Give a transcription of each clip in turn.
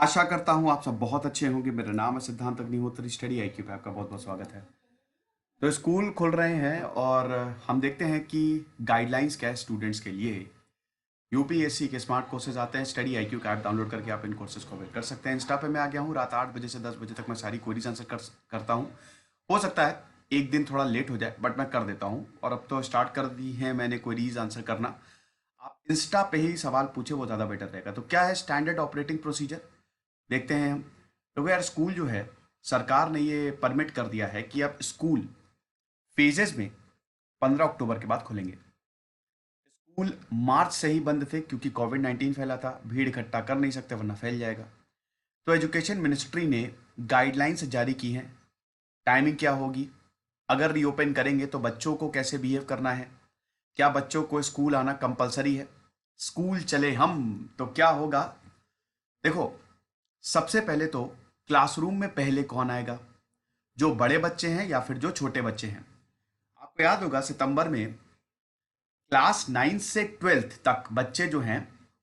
आशा करता हूँ आप सब बहुत अच्छे होंगे। मेरा नाम है सिद्धांत अग्निहोत्री। स्टडी आईक्यू पे आपका बहुत बहुत स्वागत है। तो स्कूल खुल रहे हैं और हम देखते हैं कि गाइडलाइंस क्या है स्टूडेंट्स के लिए। यूपीएससी के स्मार्ट कोर्सेज आते हैं। स्टडी आईक्यू का ऐप डाउनलोड करके आप इन कोर्सेज को अवेल कर सकते हैं। इंस्टा पे मैं आ गया हूँ। रात 8 बजे से 10 बजे तक मैं सारी क्वेरीज आंसर करता हूँ। हो सकता है एक दिन थोड़ा लेट हो जाए बट मैं कर देता हूँ। और अब तो स्टार्ट कर दी है मैंने क्वेरीज आंसर करना। आप इंस्टा पे ही सवाल पूछे, वो ज़्यादा बेटर रहेगा। तो क्या है स्टैंडर्ड ऑपरेटिंग प्रोसीजर, देखते हैं हम। तो यार स्कूल जो है, सरकार ने ये परमिट कर दिया है कि अब स्कूल फेजेस में 15 अक्टूबर के बाद खुलेंगे। स्कूल मार्च से ही बंद थे क्योंकि कोविड 19 फैला था। भीड़ इकट्ठा कर नहीं सकते वरना फैल जाएगा। तो एजुकेशन मिनिस्ट्री ने गाइडलाइंस जारी की हैं। टाइमिंग क्या होगी, अगर रीओपन करेंगे तो बच्चों को कैसे बिहेव करना है, क्या बच्चों को स्कूल आना कंपलसरी है, स्कूल चले हम तो क्या होगा। देखो, सबसे पहले तो क्लासरूम में पहले कौन आएगा, जो बड़े बच्चे हैं या फिर जो छोटे बच्चे हैं। आपको याद होगा सितंबर में क्लास 9 से 12th तक बच्चे जो हैं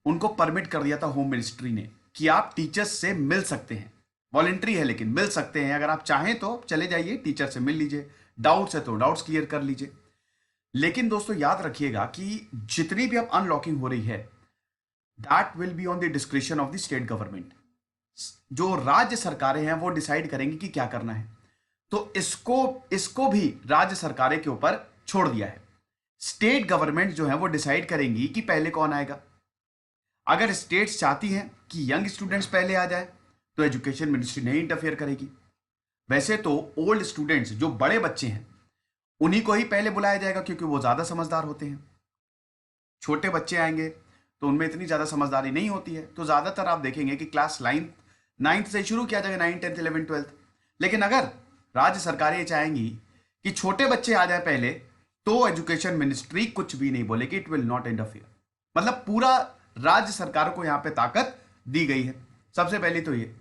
उनको परमिट कर दिया था होम मिनिस्ट्री ने कि आप टीचर्स से मिल सकते हैं। वॉलेंट्री है लेकिन मिल सकते हैं। अगर आप चाहें तो चले जाइए, टीचर से मिल लीजिए। डाउट्स है तो डाउट्स क्लियर कर लीजिए। लेकिन दोस्तों याद रखिएगा कि जितनी भी अब अनलॉकिंग हो रही है, that will be on the description of the state government. जो राज्य सरकारें हैं वो डिसाइड करेंगी कि क्या करना है। तो इसको इसको भी राज्य सरकारें के ऊपर छोड़ दिया है। स्टेट गवर्नमेंट जो है वो डिसाइड करेंगी कि पहले कौन आएगा। अगर स्टेट्स चाहती हैं कि यंग स्टूडेंट्स पहले आ जाए तो एजुकेशन मिनिस्ट्री नहीं इंटरफेयर करेगी। वैसे तो ओल्ड स्टूडेंट्स जो बड़े बच्चे हैं उन्हीं को ही पहले बुलाया जाएगा क्योंकि वो ज्यादा समझदार होते हैं। छोटे बच्चे आएंगे तो उनमें इतनी ज़्यादा समझदारी नहीं होती है। तो ज़्यादातर आप देखेंगे कि क्लास 9th से शुरू किया जाएगा, 9, 10, 11, 12। लेकिन अगर राज्य सरकारें ये चाहेंगी कि छोटे बच्चे आ जाए पहले, तो एजुकेशन मिनिस्ट्री कुछ भी नहीं बोलेगी, इट विल नॉट इंटरफियर। मतलब पूरा राज्य सरकार को यहां पे ताकत दी गई है। सबसे पहले तो ये।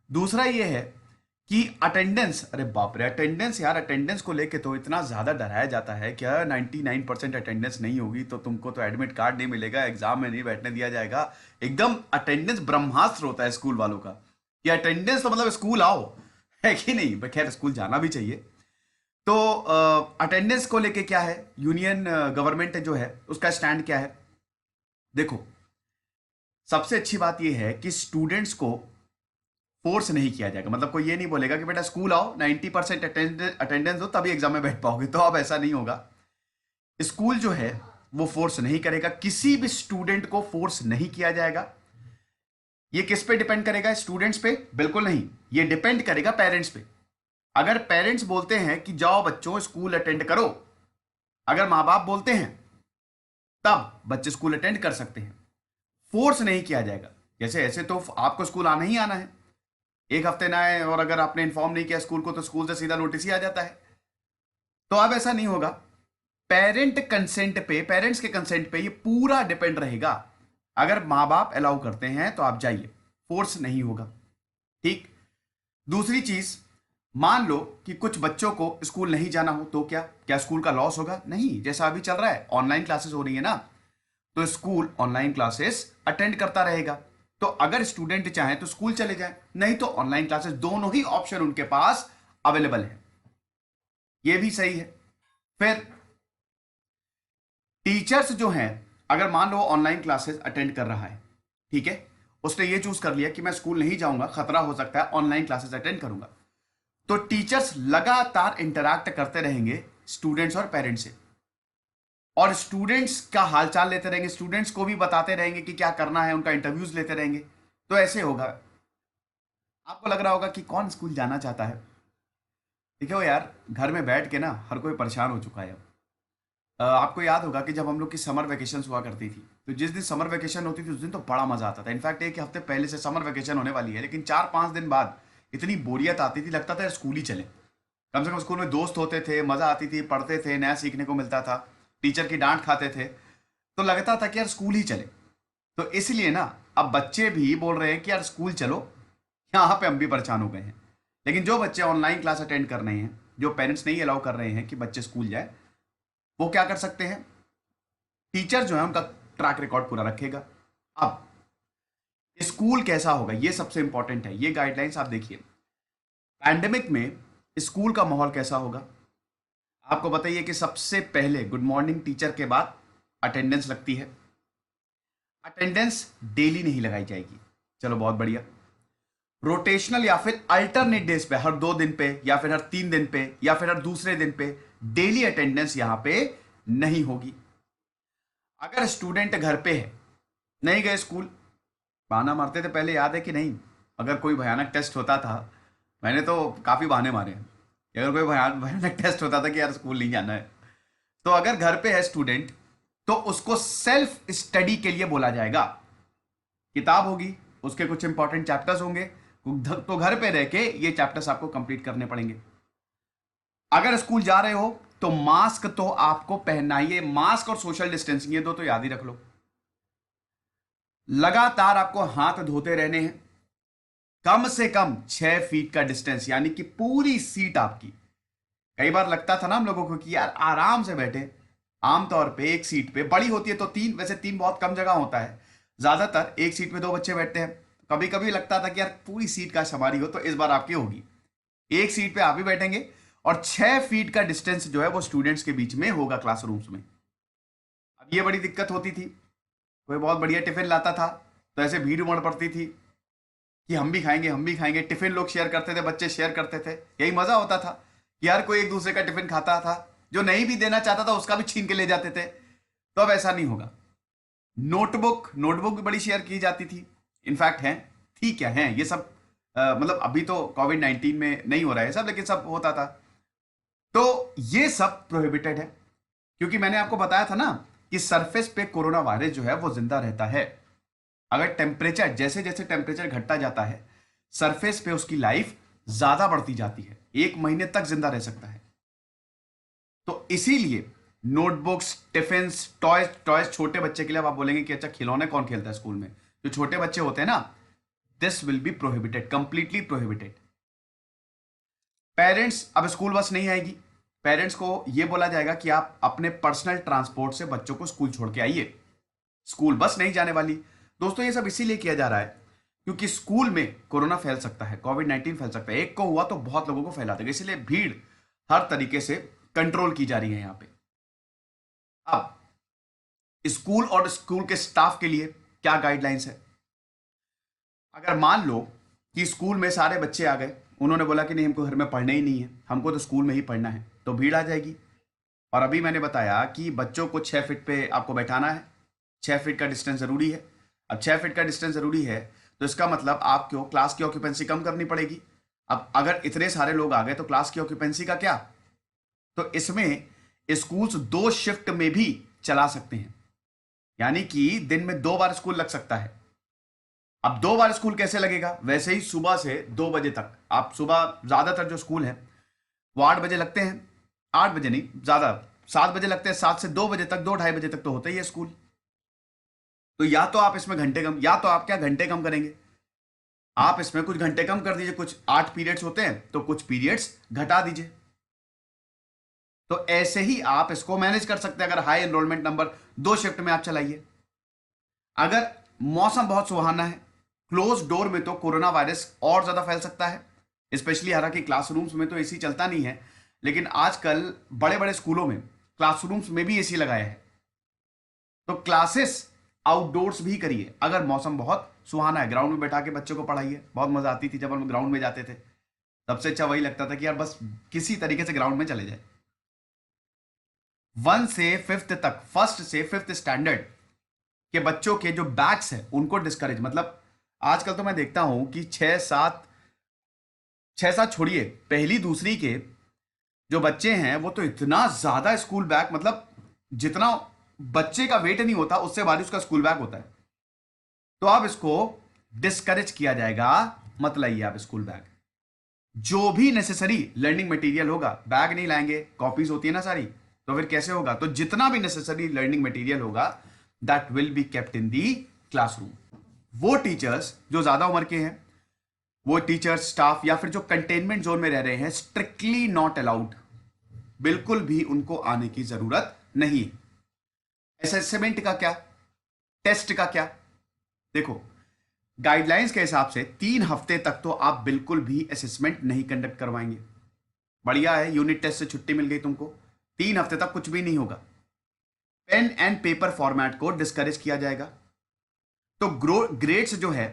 दूसरा ये है कि अटेंडेंस, अरे बाप रे अटेंडेंस, यार अटेंडेंस को लेके तो इतना ज़्यादा डराया जाता है। क्या 99% अटेंडेंस नहीं होगी तो तुमको तो एडमिट कार्ड नहीं मिलेगा, एग्जाम में नहीं बैठने दिया जाएगा। एकदम अटेंडेंस ब्रह्मास्त्र होता है स्कूल वालों का कि अटेंडेंस तो मतलब स्कूल आओ, है कि नहीं। पर खैर स्कूल जाना भी चाहिए। तो अटेंडेंस को लेके क्या है, यूनियन गवर्नमेंट जो है उसका स्टैंड क्या है। देखो, सबसे अच्छी बात यह है कि स्टूडेंट्स को फोर्स नहीं किया जाएगा। मतलब कोई ये नहीं बोलेगा कि बेटा स्कूल आओ, 90% अटेंडेंस हो तभी एग्जाम में बैठ पाओगे। तो अब ऐसा नहीं होगा। स्कूल जो है वो फोर्स नहीं करेगा, किसी भी स्टूडेंट को फोर्स नहीं किया जाएगा। ये किस पे डिपेंड करेगा, स्टूडेंट्स पे? बिल्कुल नहीं, ये डिपेंड करेगा पेरेंट्स पे। अगर पेरेंट्स बोलते हैं कि जाओ बच्चों स्कूल अटेंड करो, अगर माँ बाप बोलते हैं तब बच्चे स्कूल अटेंड कर सकते हैं। फोर्स नहीं किया जाएगा। जैसे ऐसे तो आपको स्कूल आना ही आना है, एक हफ्ते ना आए और अगर आपने इन्फॉर्म नहीं किया स्कूल को तो स्कूल से सीधा नोटिस ही आ जाता है। तो अब ऐसा नहीं होगा। पेरेंट्स के कंसेंट पे ये पूरा डिपेंड रहेगा। अगर माँ बाप अलाउ करते हैं तो आप जाइए, फोर्स नहीं होगा। ठीक। दूसरी चीज, मान लो कि कुछ बच्चों को स्कूल नहीं जाना हो तो क्या क्या स्कूल का लॉस होगा? नहीं। जैसा अभी चल रहा है ऑनलाइन क्लासेस हो रही है ना, तो स्कूल ऑनलाइन क्लासेस अटेंड करता रहेगा। तो अगर स्टूडेंट चाहे तो स्कूल चले जाए, नहीं तो ऑनलाइन क्लासेस, दोनों ही ऑप्शन उनके पास अवेलेबल है। ये भी सही है। फिर टीचर्स जो हैं, अगर मान लो ऑनलाइन क्लासेस अटेंड कर रहा है, ठीक है, उसने ये चूज कर लिया कि मैं स्कूल नहीं जाऊंगा, खतरा हो सकता है, ऑनलाइन क्लासेस अटेंड करूंगा, तो टीचर्स लगातार इंटरैक्ट करते रहेंगे स्टूडेंट्स और पेरेंट्स से। और स्टूडेंट्स का हालचाल लेते रहेंगे, स्टूडेंट्स को भी बताते रहेंगे कि क्या करना है, उनका इंटरव्यूज लेते रहेंगे। तो ऐसे होगा। आपको लग रहा होगा कि कौन स्कूल जाना चाहता है। देखो यार, घर में बैठ के ना हर कोई परेशान हो चुका है अब। आपको याद होगा कि जब हम लोग की समर वेकेशन हुआ करती थी, तो जिस दिन समर वेकेशन होती थी उस दिन तो बड़ा मजा आता था। इनफैक्ट एक हफ्ते पहले से समर वेकेशन होने वाली है, लेकिन 4-5 दिन बाद इतनी बोरियत आती थी, लगता था यार स्कूल ही चले। कम से कम स्कूल में दोस्त होते थे, मजा आती थी, पढ़ते थे, नया सीखने को मिलता था, टीचर की डांट खाते थे, तो लगता था कि यार स्कूल ही चले। तो इसलिए ना अब बच्चे भी बोल रहे हैं कि यार स्कूल चलो। यहाँ पे हम भी परेशान हो गए हैं। लेकिन जो बच्चे ऑनलाइन क्लास अटेंड कर रहे हैं, जो पेरेंट्स नहीं अलाउ कर रहे हैं कि बच्चे स्कूल जाए, वो क्या कर सकते हैं, टीचर जो है उनका ट्रैक रिकॉर्ड पूरा रखेगा। अब स्कूल कैसा होगा ये सबसे इंपॉर्टेंट है। ये गाइडलाइंस आप देखिए, पैंडेमिक में स्कूल का माहौल कैसा होगा। आपको बताइए कि सबसे पहले गुड मॉर्निंग टीचर के बाद अटेंडेंस लगती है। अटेंडेंस डेली नहीं लगाई जाएगी, चलो बहुत बढ़िया। रोटेशनल या फिर अल्टरनेट डेज पे, हर 2 दिन पे या फिर हर 3 दिन पे या फिर हर दूसरे दिन पे डेली अटेंडेंस यहां पे नहीं होगी। अगर स्टूडेंट घर पे है, नहीं गए स्कूल, बहाना मारते थे पहले, याद है कि नहीं? अगर कोई भयानक टेस्ट होता था, मैंने तो काफी बहाने मारे हैं। अगर कोई भयानक टेस्ट होता था कि यार स्कूल नहीं जाना है, तो अगर घर पे है स्टूडेंट तो उसको सेल्फ स्टडी के लिए बोला जाएगा। किताब होगी, उसके कुछ इंपॉर्टेंट चैप्टर्स होंगे, तो घर पे रह के ये चैप्टर्स आपको कंप्लीट करने पड़ेंगे। अगर स्कूल जा रहे हो तो मास्क तो आपको पहनना ही है। मास्क और सोशल डिस्टेंसिंग ये दो तो याद ही रख लो। लगातार आपको हाथ धोते रहने हैं। कम से कम 6 फीट का डिस्टेंस, यानी कि पूरी सीट आपकी। कई बार लगता था ना हम लोगों को कि यार आराम से बैठे, आमतौर पे एक सीट पे, बड़ी होती है तो 3, वैसे 3 बहुत कम जगह होता है, ज्यादातर एक सीट पे 2 बच्चे बैठते हैं। कभी कभी लगता था कि यार पूरी सीट का हमारी हो, तो इस बार आपकी होगी। एक सीट पे आप ही बैठेंगे और 6 फीट का डिस्टेंस जो है वो स्टूडेंट्स के बीच में होगा क्लासरूम्स में। अब ये बड़ी दिक्कत होती थी। कोई बहुत बढ़िया टिफिन लाता था तो ऐसे भीड़ उमड़ पड़ती थी कि हम भी खाएंगे, हम भी खाएंगे। टिफिन लोग शेयर करते थे, बच्चे शेयर करते थे, यही मजा होता था कि यार कोई एक दूसरे का टिफिन खाता था, जो नहीं भी देना चाहता था उसका भी छीन के ले जाते थे। तो अब ऐसा नहीं होगा। नोटबुक नोटबुक भी बड़ी शेयर की जाती थी। इनफैक्ट है, ठीक है ये सब, मतलब अभी तो कोविड-19 में नहीं हो रहा है सब, लेकिन सब होता था। तो ये सब प्रोहिबिटेड है, क्योंकि मैंने आपको बताया था ना कि सरफेस पे कोरोना वायरस जो है वो जिंदा रहता है। अगर टेम्परेचर, जैसे जैसे टेम्परेचर घटता जाता है, सरफेस पे उसकी लाइफ ज्यादा बढ़ती जाती है, 1 महीने तक जिंदा रह सकता है। तो इसीलिए नोटबुक्स, टिफिन्स, टॉयज टॉयज छोटे बच्चे के लिए, अब आप बोलेंगे कि अच्छा खिलौने कौन खेलता है स्कूल में, जो छोटे बच्चे होते हैं ना, this will be prohibited, completely prohibited. Parents, अब स्कूल बस नहीं आएगी। पेरेंट्स को यह बोला जाएगा कि आप अपने पर्सनल ट्रांसपोर्ट से बच्चों को स्कूल छोड़ के आइए, स्कूल बस नहीं जाने वाली। दोस्तों ये सब इसीलिए किया जा रहा है क्योंकि स्कूल में कोरोना फैल सकता है, कोविड-19 फैल सकता है। एक को हुआ तो बहुत लोगों को फैला देगा, इसलिए भीड़ हर तरीके से कंट्रोल की जा रही है यहां पे। अब स्कूल और स्कूल के स्टाफ के लिए क्या गाइडलाइंस है। अगर मान लो कि स्कूल में सारे बच्चे आ गए, उन्होंने बोला कि नहीं हमको घर में पढ़ना ही नहीं है, हमको तो स्कूल में ही पढ़ना है, तो भीड़ आ जाएगी। और अभी मैंने बताया कि बच्चों को 6 फीट पे आपको बैठाना है, 6 फीट का डिस्टेंस जरूरी है। अब 6 फीट का डिस्टेंस जरूरी है तो इसका मतलब आपको क्लास की ऑक्यूपेंसी कम करनी पड़ेगी। अब अगर इतने सारे लोग आ गए तो क्लास की ऑक्यूपेंसी का क्या? तो इसमें स्कूल्स 2 शिफ्ट में भी चला सकते हैं, यानी कि दिन में 2 बार स्कूल लग सकता है। अब 2 बार स्कूल कैसे लगेगा? वैसे ही सुबह से 2 बजे तक। आप सुबह ज्यादातर जो स्कूल है वो 8 बजे लगते हैं, 8 बजे नहीं, ज्यादा 7 बजे लगते हैं, 7 से 2 बजे तक, 2-2:30 बजे तक तो होता ही है स्कूल। तो या तो आप इसमें घंटे कम, या तो आप क्या घंटे कम करेंगे, आप इसमें कुछ घंटे कम कर दीजिए। कुछ 8 पीरियड्स होते हैं तो कुछ पीरियड्स घटा दीजिए। तो ऐसे ही आप इसको मैनेज कर सकते हैं। अगर हाई एनरोलमेंट नंबर, 2 शिफ्ट में आप चलाइए। अगर मौसम बहुत सुहाना है, क्लोज डोर में तो कोरोना वायरस और ज्यादा फैल सकता है, स्पेशली हालांकि क्लासरूम्स में तो एसी चलता नहीं है, लेकिन आजकल बड़े बड़े स्कूलों में क्लासरूम्स में भी एसी लगाया है। तो क्लासेस आउटडोर्स भी करिए। अगर मौसम बहुत सुहाना है, ग्राउंड में बैठा के बच्चों को पढ़ाइए। बहुत मजा आती थी जब हम ग्राउंड में जाते थे, सबसे अच्छा वही लगता था कि यार बस किसी तरीके से ग्राउंड में चले जाए। 1 से 5th तक, 1st से 5th स्टैंडर्ड के बच्चों के जो बैच है उनको डिस्करेज, मतलब आजकल तो मैं देखता हूं कि 6-7 छोड़िए, पहली दूसरी के जो बच्चे हैं वो तो इतना ज्यादा स्कूल बैग, मतलब जितना बच्चे का वेट नहीं होता उससे भारी उसका स्कूल बैग होता है। तो अब इसको डिस्करेज किया जाएगा, मत लाइए आप स्कूल बैग। जो भी नेसेसरी लर्निंग मटेरियल होगा, बैग नहीं लाएंगे, कॉपीज होती है ना सारी, तो फिर कैसे होगा? तो जितना भी नेसेसरी लर्निंग मटेरियल होगा that will be kept in the classroom. वो टीचर्स जो ज्यादा उम्र के हैं, वो टीचर्स, स्टाफ या फिर जो कंटेनमेंट जोन में रह रहे हैं, स्ट्रिक्टली नॉट अलाउड, बिल्कुल भी उनको आने की जरूरत नहीं। असेसमेंट का क्या, टेस्ट का क्या? देखो, गाइडलाइंस के हिसाब से 3 हफ्ते तक तो आप बिल्कुल भी असेसमेंट नहीं कंडक्ट करवाएंगे। बढ़िया है, यूनिट टेस्ट से छुट्टी मिल गई तुमको। 3 हफ्ते तक कुछ भी नहीं होगा। पेन एंड पेपर फॉर्मेट को डिस्करेज किया जाएगा। तो ग्रेड्स जो है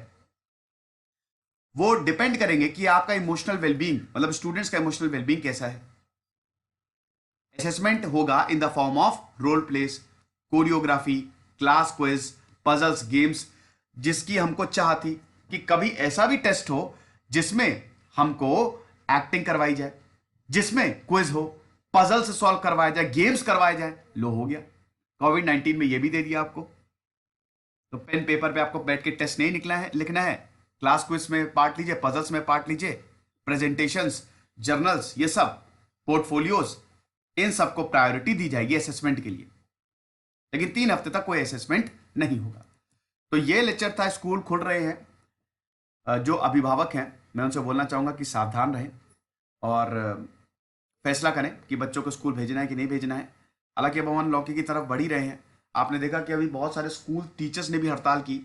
वो डिपेंड करेंगे कि आपका इमोशनल वेलबींग, मतलब स्टूडेंट्स का इमोशनल वेलबींग कैसा है। असेसमेंट होगा in the form of role plays, choreography, class quiz, puzzles, games, जिसकी हमको चाह थी कि कभी ऐसा भी टेस्ट हो जिसमें हमको एक्टिंग करवाई जाए, जिसमें क्विज हो, पजल्स सॉल्व करवाया जाए, गेम्स करवाए जाए। लो, हो गया। कोविड-19 में ये भी दे दिया आपको। तो पेन पेपर पे आपको बैठ के टेस्ट नहीं निकला है, लिखना है। क्लास क्विज में पार्ट लीजिए, पजल्स में पार्ट लीजिए, प्रेजेंटेशंस, जर्नल्स, ये सब, पोर्टफोलियोज, इन सबको प्रायोरिटी दी जाएगी असेसमेंट के लिए। लेकिन 3 हफ्ते तक कोई असेसमेंट नहीं होगा। तो ये लेक्चर था। स्कूल खुल रहे हैं। जो अभिभावक हैं, मैं उनसे बोलना चाहूंगा कि सावधान रहें और फैसला करें कि बच्चों को स्कूल भेजना है कि नहीं भेजना है। हालांकि अब हम लौकी की तरफ बढ़ ही रहे हैं। आपने देखा कि अभी बहुत सारे स्कूल टीचर्स ने भी हड़ताल की।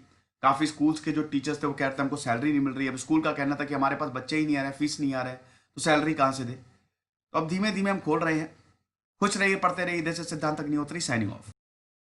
काफ़ी स्कूल्स के जो टीचर्स थे वो कह रहे थे हमको सैलरी नहीं मिल रही। अब स्कूल का कहना था कि हमारे पास बच्चे ही नहीं आ रहे, फीस नहीं आ रहा है, तो सैलरी कहाँ से दे। तो अब धीमे धीमे हम खोल रहे हैं। खुश रहिए, पढ़ते रहिए। इधर से सिद्धांत अग्निहोत्री, साइनिंग ऑफ।